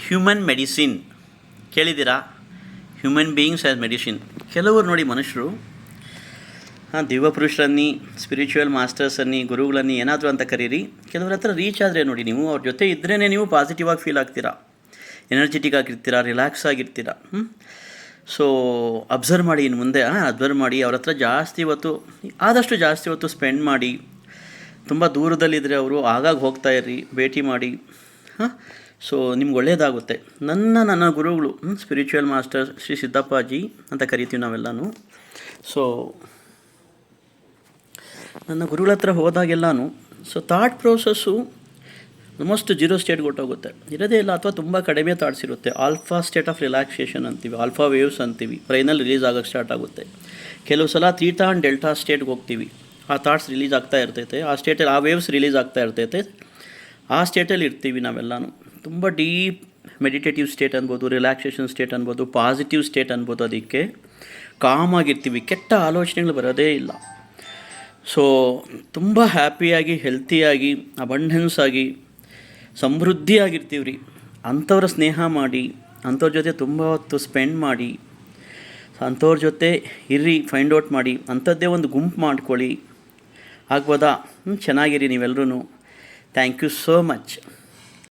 Human medicine ಕೇಳಿದ್ದೀರಾ? Human beings as medicine. ಕೆಲವರು ನೋಡಿ ಮನುಷ್ಯರು ದಿವ್ಯ ಪುರುಷರನ್ನಿ, ಸ್ಪಿರಿಚುವಲ್ ಮಾಸ್ಟರ್ಸನ್ನಿ, ಗುರುಗಳನ್ನಿ ಏನಾದರೂ ಅಂತ ಕರೀರಿ. ಕೆಲವ್ರ ಹತ್ರ ರೀಚ್ ಆದರೆ ನೋಡಿ, ನೀವು ಅವ್ರ ಜೊತೆ ಇದ್ರೇ ನೀವು ಪಾಸಿಟಿವ್ ಆಗಿ ಫೀಲ್ ಆಗ್ತೀರಾ, ಎನರ್ಜೆಟಿಕ್ ಆಗಿರ್ತೀರಾ, ರಿಲ್ಯಾಕ್ಸ್ ಆಗಿರ್ತೀರಾ. ಸೊ ಅಬ್ಸರ್ವ್ ಮಾಡಿ, ಇನ್ನು ಮುಂದೆ ಅಬ್ಸರ್ವ್ ಮಾಡಿ. ಅವ್ರ ಹತ್ರ ಆದಷ್ಟು ಜಾಸ್ತಿ ಹೊತ್ತು ಸ್ಪೆಂಡ್ ಮಾಡಿ. ತುಂಬ ದೂರದಲ್ಲಿದ್ದರೆ ಅವರು ಆಗಾಗ ಹೋಗ್ತಾಯಿರ್ರಿ, ಭೇಟಿ ಮಾಡಿ. ಸೊ ನಿಮ್ಗೆ ಒಳ್ಳೆಯದಾಗುತ್ತೆ. ನನ್ನ ಗುರುಗಳು ಸ್ಪಿರಿಚುವಲ್ ಮಾಸ್ಟರ್ ಶ್ರೀ ಸಿದ್ದಪ್ಪಾಜಿ ಅಂತ ಕರಿತೀವಿ ನಾವೆಲ್ಲನೂ. ಸೊ ನನ್ನ ಗುರುಗಳ ಹತ್ರ ಹೋದಾಗೆಲ್ಲನೂ ಥಾಟ್ ಪ್ರೋಸೆಸ್ಸು ಆಲ್ಮೋಸ್ಟ್ 0 ಸ್ಟೇಟ್ಗೆ ಹೊಟ್ಟೋಗುತ್ತೆ, ಇರೋದೇ ಇಲ್ಲ, ಅಥವಾ ತುಂಬ ಕಡಿಮೆ ಥಾಟ್ಸ್ ಇರುತ್ತೆ. ಆಲ್ಫಾ ಸ್ಟೇಟ್ ಆಫ್ ರಿಲ್ಯಾಕ್ಸೇಷನ್ ಅಂತೀವಿ, ಆಲ್ಫಾ ವೇವ್ಸ್ ಅಂತೀವಿ, ಬ್ರೈನಲ್ಲಿ ರಿಲೀಸ್ ಆಗೋಕ್ಕೆ ಸ್ಟಾರ್ಟ್ ಆಗುತ್ತೆ. ಕೆಲವು ಸಲ ಥೀಟಾ ಆ್ಯಂಡ್ ಡೆಲ್ಟಾ ಸ್ಟೇಟ್ಗೆ ಹೋಗ್ತೀವಿ. ಆ ಥಾಟ್ಸ್ ರಿಲೀಸ್ ಆಗ್ತಾ ಇರ್ತೈತೆ, ಆ ಸ್ಟೇಟಲ್ಲಿ ಆ ವೇವ್ಸ್ ರಿಲೀಸ್ ಆಗ್ತಾ ಇರ್ತೈತೆ, ಆ ಸ್ಟೇಟಲ್ಲಿ ಇರ್ತೀವಿ ನಾವೆಲ್ಲನೂ. ತುಂಬ ಡೀಪ್ ಮೆಡಿಟೇಟಿವ್ ಸ್ಟೇಟ್ ಅನ್ಬೋದು, ರಿಲ್ಯಾಕ್ಸೇಷನ್ ಸ್ಟೇಟ್ ಅನ್ಬೋದು, ಪಾಸಿಟಿವ್ ಸ್ಟೇಟ್ ಅನ್ಬೋದು. ಅದಕ್ಕೆ ಕಾಮಾಗಿರ್ತೀವಿ, ಕೆಟ್ಟ ಆಲೋಚನೆಗಳು ಬರೋದೇ ಇಲ್ಲ. ಸೊ ತುಂಬ ಹ್ಯಾಪಿಯಾಗಿ, ಹೆಲ್ತಿಯಾಗಿ, ಅಬಂಡೆನ್ಸ್ ಆಗಿ, ಸಮೃದ್ಧಿಯಾಗಿರ್ತೀವಿ ರೀ. ಅಂಥವ್ರ ಸ್ನೇಹ ಮಾಡಿ, ಅಂಥವ್ರ ಜೊತೆ ತುಂಬ ಹೊತ್ತು ಸ್ಪೆಂಡ್ ಮಾಡಿ, ಅಂಥವ್ರ ಜೊತೆ ಇರ್ರಿ, ಫೈಂಡ್ ಔಟ್ ಮಾಡಿ, ಅಂಥದ್ದೇ ಒಂದು ಗುಂಪು ಮಾಡ್ಕೊಳ್ಳಿ. ಆಗ್ಬೋದಾ? ಚೆನ್ನಾಗಿರಿ ನೀವೆಲ್ಲರೂ. Thank you so much.